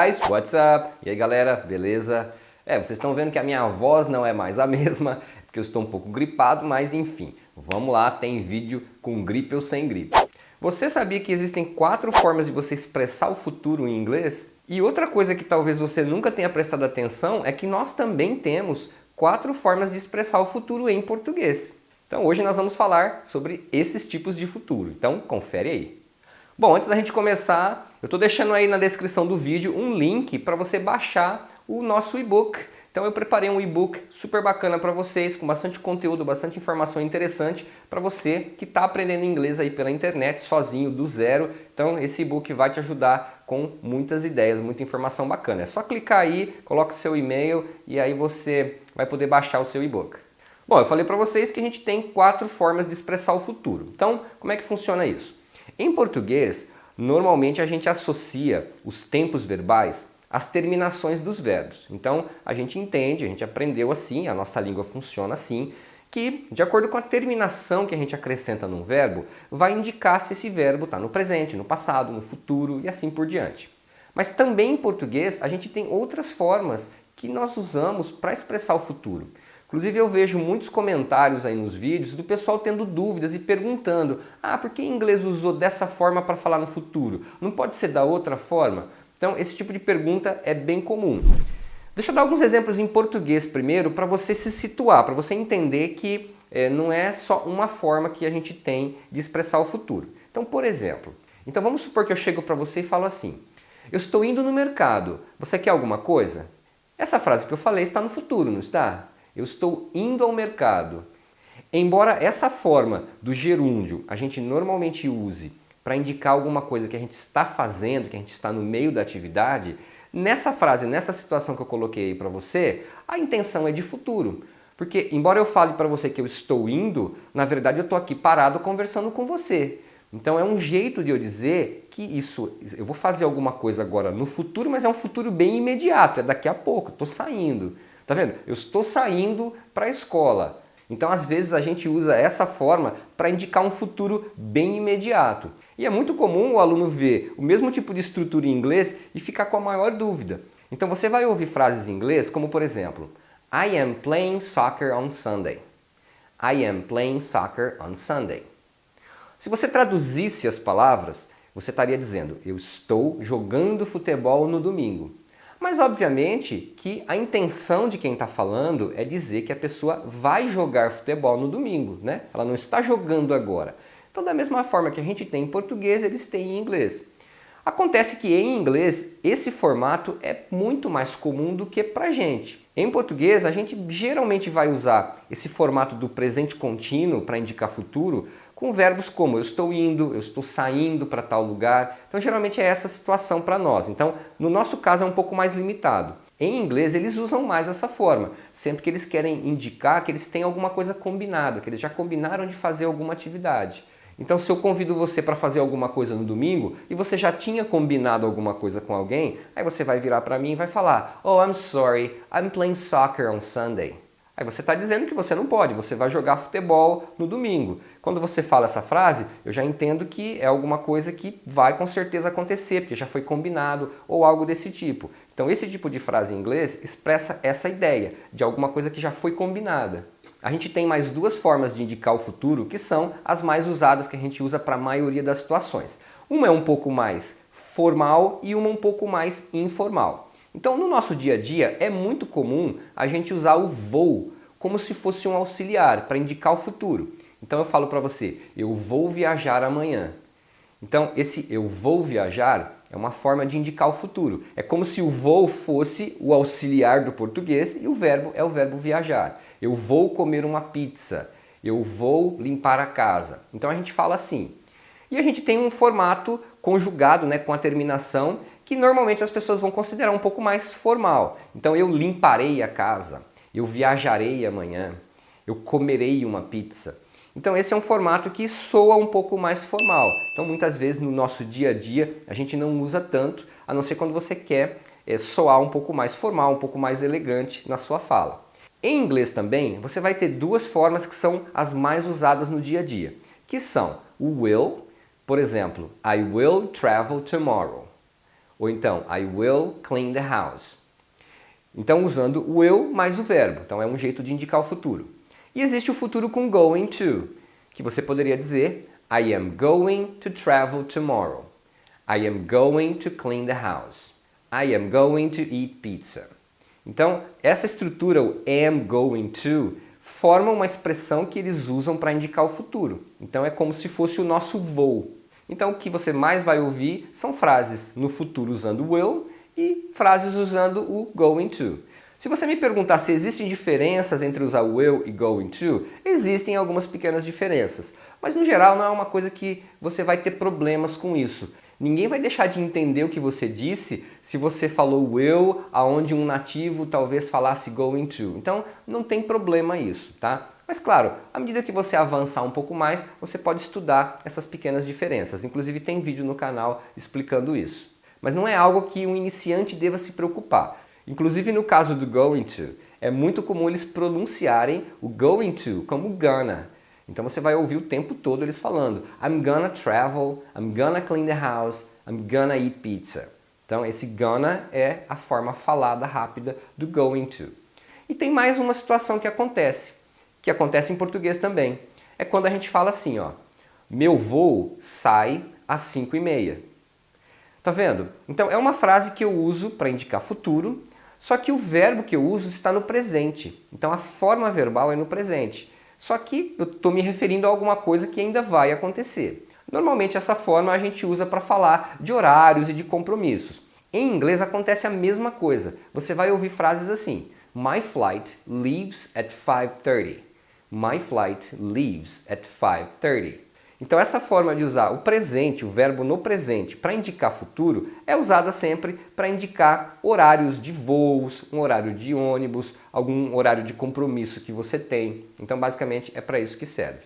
Guys, what's up? E aí galera, beleza? Vocês estão vendo que a minha voz não é mais a mesma, porque eu estou um pouco gripado, mas enfim, vamos lá, tem vídeo com gripe ou sem gripe. Você sabia que existem 4 formas de você expressar o futuro em inglês? E outra coisa que talvez você nunca tenha prestado atenção é que nós também temos 4 formas de expressar o futuro em português. Então hoje nós vamos falar sobre esses tipos de futuro, então confere aí. Bom, antes da gente começar, eu estou deixando aí na descrição do vídeo um link para você baixar o nosso e-book. Então eu preparei um e-book super bacana para vocês, com bastante conteúdo, bastante informação interessante para você que está aprendendo inglês aí pela internet, sozinho, do zero. Então esse e-book vai te ajudar com muitas ideias, muita informação bacana. É só clicar aí, coloca o seu e-mail e aí você vai poder baixar o seu e-book. Bom, eu falei para vocês que a gente tem 4 formas de expressar o futuro. Então, como é que funciona isso? Em português, normalmente a gente associa os tempos verbais às terminações dos verbos. Então, a gente entende, a gente aprendeu assim, a nossa língua funciona assim, que de acordo com a terminação que a gente acrescenta num verbo, vai indicar se esse verbo está no presente, no passado, no futuro e assim por diante. Mas também em português, a gente tem outras formas que nós usamos para expressar o futuro. Inclusive eu vejo muitos comentários aí nos vídeos do pessoal tendo dúvidas e perguntando: por que em inglês usou dessa forma para falar no futuro? Não pode ser da outra forma? Então esse tipo de pergunta é bem comum. Deixa eu dar alguns exemplos em português primeiro para você se situar, para você entender que não é só uma forma que a gente tem de expressar o futuro. Então, por exemplo, vamos supor que eu chego para você e falo assim: eu estou indo no mercado, você quer alguma coisa? Essa frase que eu falei está no futuro, não está? Eu estou indo ao mercado. Embora essa forma do gerúndio a gente normalmente use para indicar alguma coisa que a gente está fazendo, que a gente está no meio da atividade, nessa frase, nessa situação que eu coloquei aí para você, a intenção é de futuro. Porque embora eu fale para você que eu estou indo, na verdade eu estou aqui parado conversando com você. Então é um jeito de eu dizer que eu vou fazer alguma coisa agora no futuro, mas é um futuro bem imediato, é daqui a pouco, estou saindo. Tá vendo? Eu estou saindo para a escola. Então, às vezes, a gente usa essa forma para indicar um futuro bem imediato. E é muito comum o aluno ver o mesmo tipo de estrutura em inglês e ficar com a maior dúvida. Então, você vai ouvir frases em inglês como, por exemplo, I am playing soccer on Sunday. I am playing soccer on Sunday. Se você traduzisse as palavras, você estaria dizendo, eu estou jogando futebol no domingo. Mas obviamente que a intenção de quem está falando é dizer que a pessoa vai jogar futebol no domingo, né? Ela não está jogando agora. Então, da mesma forma que a gente tem em português, eles têm em inglês. Acontece que em inglês esse formato é muito mais comum do que pra gente. Em português, a gente geralmente vai usar esse formato do presente contínuo para indicar futuro com verbos como eu estou indo, eu estou saindo para tal lugar. Então, geralmente é essa situação para nós. Então, no nosso caso é um pouco mais limitado. Em inglês, eles usam mais essa forma, sempre que eles querem indicar que eles têm alguma coisa combinada, que eles já combinaram de fazer alguma atividade. Então, se eu convido você para fazer alguma coisa no domingo e você já tinha combinado alguma coisa com alguém, aí você vai virar para mim e vai falar: Oh, I'm sorry, I'm playing soccer on Sunday. Aí você está dizendo que você não pode, você vai jogar futebol no domingo. Quando você fala essa frase, eu já entendo que é alguma coisa que vai com certeza acontecer, porque já foi combinado ou algo desse tipo. Então esse tipo de frase em inglês expressa essa ideia de alguma coisa que já foi combinada. A gente tem mais 2 formas de indicar o futuro que são as mais usadas, que a gente usa para a maioria das situações. Uma é um pouco mais formal e uma um pouco mais informal. Então, no nosso dia a dia, é muito comum a gente usar o vou como se fosse um auxiliar para indicar o futuro. Então, eu falo para você, eu vou viajar amanhã. Então, esse eu vou viajar é uma forma de indicar o futuro. É como se o vou fosse o auxiliar do português e o verbo é o verbo viajar. Eu vou comer uma pizza. Eu vou limpar a casa. Então, a gente fala assim. E a gente tem um formato conjugado, né, com a terminação, que normalmente as pessoas vão considerar um pouco mais formal. Então, eu limparei a casa, eu viajarei amanhã, eu comerei uma pizza. Então, esse é um formato que soa um pouco mais formal. Então, muitas vezes no nosso dia a dia, a gente não usa tanto, a não ser quando você quer soar um pouco mais formal, um pouco mais elegante na sua fala. Em inglês também, você vai ter 2 formas que são as mais usadas no dia a dia, que são o will, por exemplo, I will travel tomorrow. Ou então, I will clean the house. Então, usando o will mais o verbo. Então, é um jeito de indicar o futuro. E existe o futuro com going to, que você poderia dizer I am going to travel tomorrow. I am going to clean the house. I am going to eat pizza. Então, essa estrutura, o am going to, forma uma expressão que eles usam para indicar o futuro. Então, é como se fosse o nosso voo. Então, o que você mais vai ouvir são frases no futuro usando will e frases usando o going to. Se você me perguntar se existem diferenças entre usar will e going to, existem algumas pequenas diferenças. Mas, no geral, não é uma coisa que você vai ter problemas com isso. Ninguém vai deixar de entender o que você disse se você falou will, aonde um nativo talvez falasse going to. Então, não tem problema isso, tá? Mas claro, à medida que você avançar um pouco mais, você pode estudar essas pequenas diferenças. Inclusive tem vídeo no canal explicando isso. Mas não é algo que um iniciante deva se preocupar. Inclusive no caso do going to, é muito comum eles pronunciarem o going to como gonna. Então você vai ouvir o tempo todo eles falando I'm gonna travel, I'm gonna clean the house, I'm gonna eat pizza. Então esse gonna é a forma falada rápida do going to. E tem mais uma situação que acontece em português também. É quando a gente fala assim, ó, meu voo sai às 5h30. Tá vendo? Então é uma frase que eu uso para indicar futuro, só que o verbo que eu uso está no presente. Então a forma verbal é no presente. Só que eu estou me referindo a alguma coisa que ainda vai acontecer. Normalmente essa forma a gente usa para falar de horários e de compromissos. Em inglês acontece a mesma coisa. Você vai ouvir frases assim, My flight leaves at 5:30. My flight leaves at 5:30. Então essa forma de usar o presente, o verbo no presente, para indicar futuro, é usada sempre para indicar horários de voos, um horário de ônibus, algum horário de compromisso que você tem. Então basicamente é para isso que serve.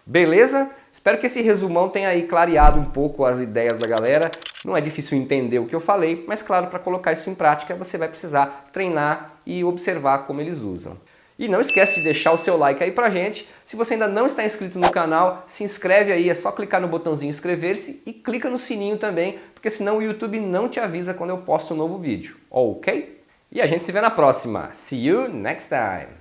Beleza? Espero que esse resumão tenha aí clareado um pouco as ideias da galera. Não é difícil entender o que eu falei, mas claro, para colocar isso em prática você vai precisar treinar e observar como eles usam. E não esquece de deixar o seu like aí pra gente. Se você ainda não está inscrito no canal, se inscreve aí, é só clicar no botãozinho inscrever-se e clica no sininho também, porque senão o YouTube não te avisa quando eu posto um novo vídeo, ok? E a gente se vê na próxima. See you next time!